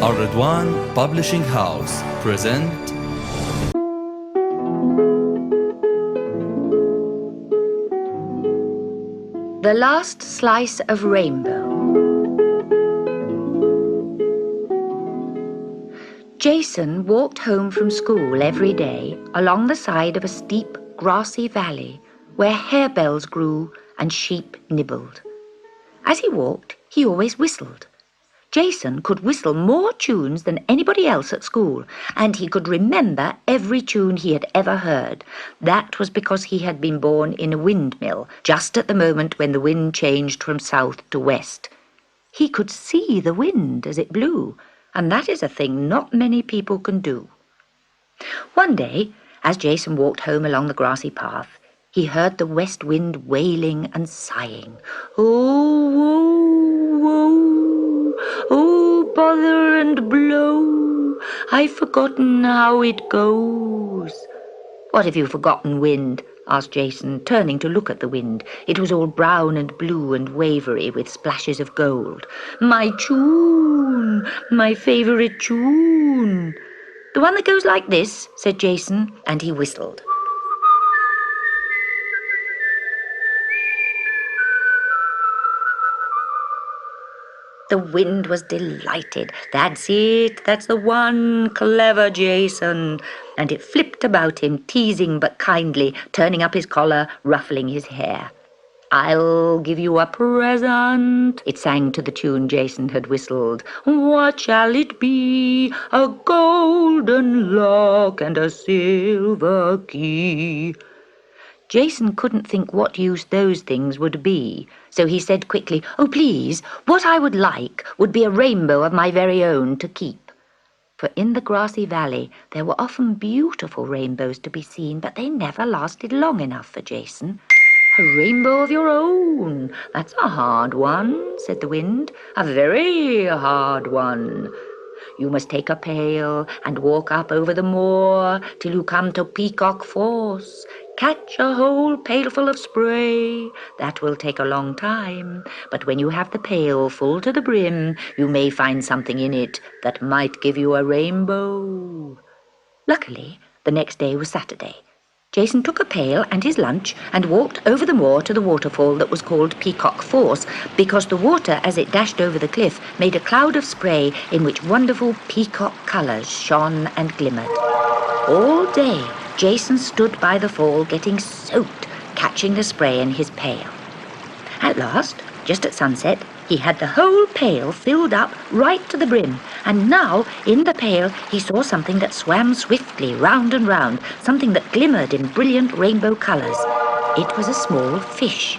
Al-Ridwan Publishing House present The Last Slice of Rainbow. Jason walked home from school every day along the side of a steep, grassy valley where harebells grew and sheep nibbled. As he walked, he always whistled. Jason could whistle more tunes than anybody else at school, and he could remember every tune he had ever heard. That was because he had been born in a windmill, just at the moment when the wind changed from south to west. He could see the wind as it blew, and that is a thing not many people can do. One day, as Jason walked home along the grassy path, he heard the west wind wailing and sighing. Oh, oh, oh, oh, bother and blow, I've forgotten how it goes. What have you forgotten, wind? Asked Jason, turning to look at the wind. It was all brown and blue and wavery with splashes of gold. My tune, my favourite tune. The one that goes like this, said Jason, and he whistled. The wind was delighted. That's it, that's the one, clever Jason. And it flipped about him, teasing but kindly, turning up his collar, ruffling his hair. I'll give you a present, it sang to the tune Jason had whistled. What shall it be? A golden lock and a silver key. Jason couldn't think what use those things would be, so he said quickly, Oh, please, what I would like would be a rainbow of my very own to keep. For in the grassy valley there were often beautiful rainbows to be seen, but they never lasted long enough for Jason. A rainbow of your own, that's a hard one, said the wind, a very hard one. You must take a pail and walk up over the moor till you come to Peacock Force. Catch a whole pailful of spray. That will take a long time, but when you have the pail full to the brim, you may find something in it that might give you a rainbow. Luckily, the next day was Saturday. Jason took a pail and his lunch and walked over the moor to the waterfall that was called Peacock Force, because the water, as it dashed over the cliff, made a cloud of spray in which wonderful peacock colours shone and glimmered. All day, Jason stood by the fall getting soaked, catching the spray in his pail. At last, just at sunset, he had the whole pail filled up right to the brim, and now, in the pail, he saw something that swam swiftly round and round, something that glimmered in brilliant rainbow colours. It was a small fish.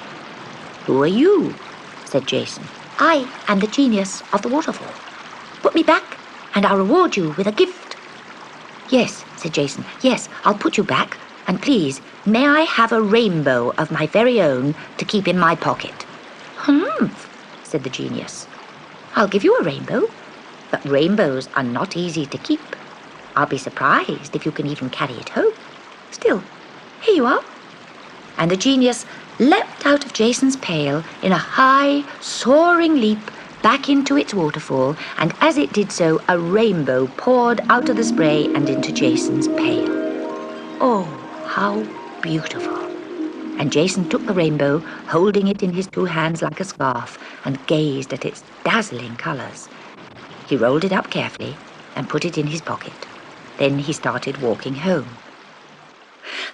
Who are you? Said Jason. I am the genius of the waterfall. Put me back, and I'll reward you with a gift. Yes, said Jason, yes, I'll put you back, and please, may I have a rainbow of my very own to keep in my pocket? Humph, said the genius. I'll give you a rainbow, but rainbows are not easy to keep. I'll be surprised if you can even carry it home. Still, here you are. And the genius leapt out of Jason's pail in a high, soaring leap back into its waterfall, and as it did so, a rainbow poured out of the spray and into Jason's pail. Oh, how beautiful. And Jason took the rainbow, holding it in his two hands like a scarf, and gazed at its dazzling colours. He rolled it up carefully and put it in his pocket. Then he started walking home.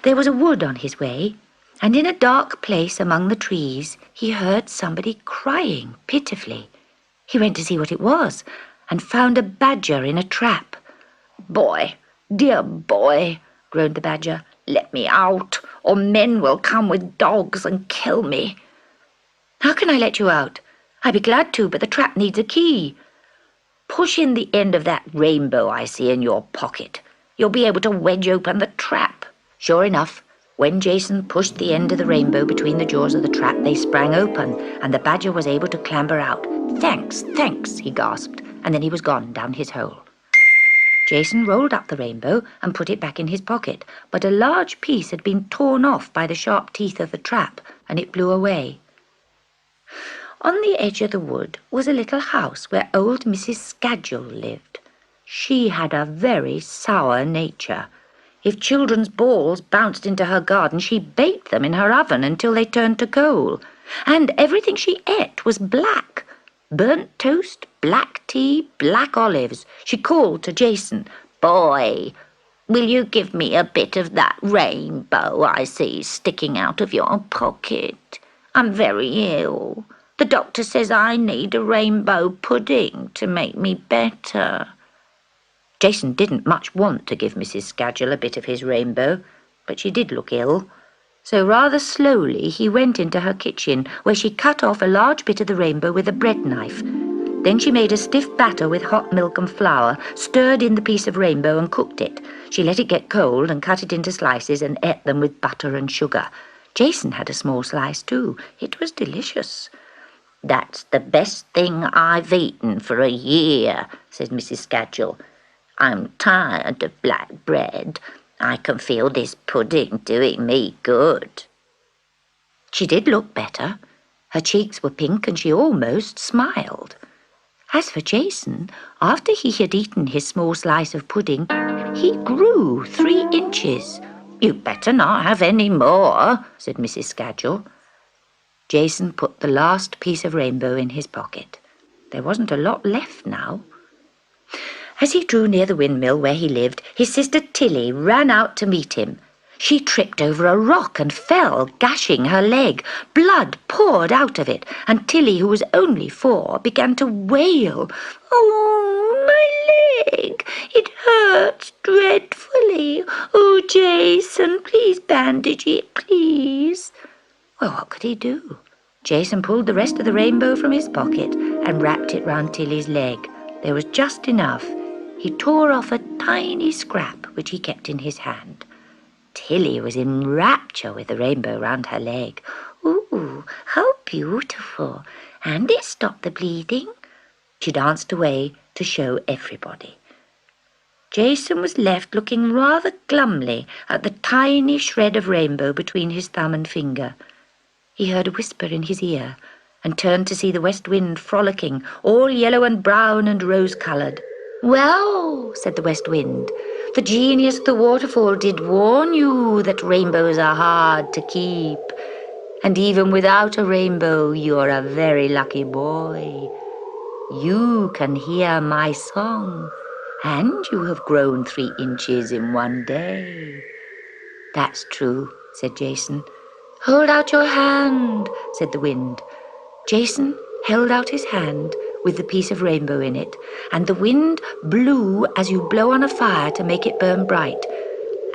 There was a wood on his way, and in a dark place among the trees he heard somebody crying pitifully. He went to see what it was, and found a badger in a trap. Boy, dear boy, groaned the badger, let me out, or men will come with dogs and kill me. How can I let you out? I'd be glad to, but the trap needs a key. Push in the end of that rainbow I see in your pocket. You'll be able to wedge open the trap. Sure enough, when Jason pushed the end of the rainbow between the jaws of the trap, they sprang open, and the badger was able to clamber out. Thanks, thanks, he gasped, and then he was gone down his hole. Jason rolled up the rainbow and put it back in his pocket, but a large piece had been torn off by the sharp teeth of the trap, and it blew away. On the edge of the wood was a little house where old Mrs. Schedule lived. She had a very sour nature. If children's balls bounced into her garden, she baked them in her oven until they turned to coal. And everything she ate was black. Burnt toast, black tea, black olives. She called to Jason, "Boy, will you give me a bit of that rainbow I see sticking out of your pocket? I'm very ill. The doctor says I need a rainbow pudding to make me better." Jason didn't much want to give Mrs. Scadgel a bit of his rainbow, but she did look ill. So rather slowly he went into her kitchen, where she cut off a large bit of the rainbow with a bread knife. Then she made a stiff batter with hot milk and flour, stirred in the piece of rainbow and cooked it. She let it get cold and cut it into slices and ate them with butter and sugar. Jason had a small slice too. It was delicious. "That's the best thing I've eaten for a year," said Mrs. Scadgel. "I'm tired of black bread. I can feel this pudding doing me good." She did look better. Her cheeks were pink and she almost smiled. As for Jason, after he had eaten his small slice of pudding, he grew 3 inches. "You'd better not have any more," said Mrs. Scadgel. Jason put the last piece of rainbow in his pocket. There wasn't a lot left now. As he drew near the windmill where he lived, his sister Tilly ran out to meet him. She tripped over a rock and fell, gashing her leg. Blood poured out of it, and Tilly, who was only 4, began to wail. "Oh, my leg! It hurts dreadfully. Oh, Jason, please bandage it, please." Well, what could he do? Jason pulled the rest of the rainbow from his pocket and wrapped it round Tilly's leg. There was just enough. He tore off a tiny scrap which he kept in his hand. Tilly was in rapture with the rainbow round her leg. "Ooh, how beautiful! And it stopped the bleeding." She danced away to show everybody. Jason was left looking rather glumly at the tiny shred of rainbow between his thumb and finger. He heard a whisper in his ear and turned to see the west wind frolicking, all yellow and brown and rose-coloured. "Well," said the west wind, "the genius of the waterfall did warn you that rainbows are hard to keep. And even without a rainbow, you're a very lucky boy. You can hear my song, and you have grown 3 inches in one day." "That's true," said Jason. "Hold out your hand," said the wind. Jason held out his hand with the piece of rainbow in it, and the wind blew as you blow on a fire to make it burn bright.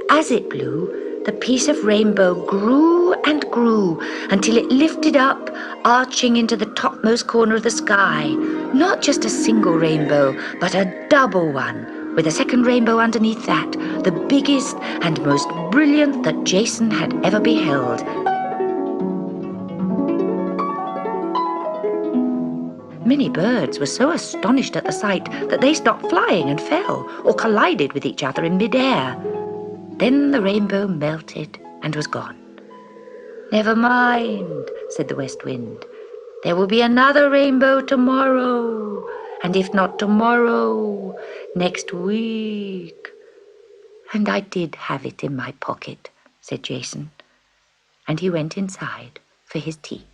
As it blew, the piece of rainbow grew and grew until it lifted up, arching into the topmost corner of the sky. Not just a single rainbow, but a double one, with a second rainbow underneath that, the biggest and most brilliant that Jason had ever beheld. Many birds were so astonished at the sight that they stopped flying and fell, or collided with each other in mid-air. Then the rainbow melted and was gone. "Never mind," said the west wind. "There will be another rainbow tomorrow, and if not tomorrow, next week." "And I did have it in my pocket," said Jason, and he went inside for his tea.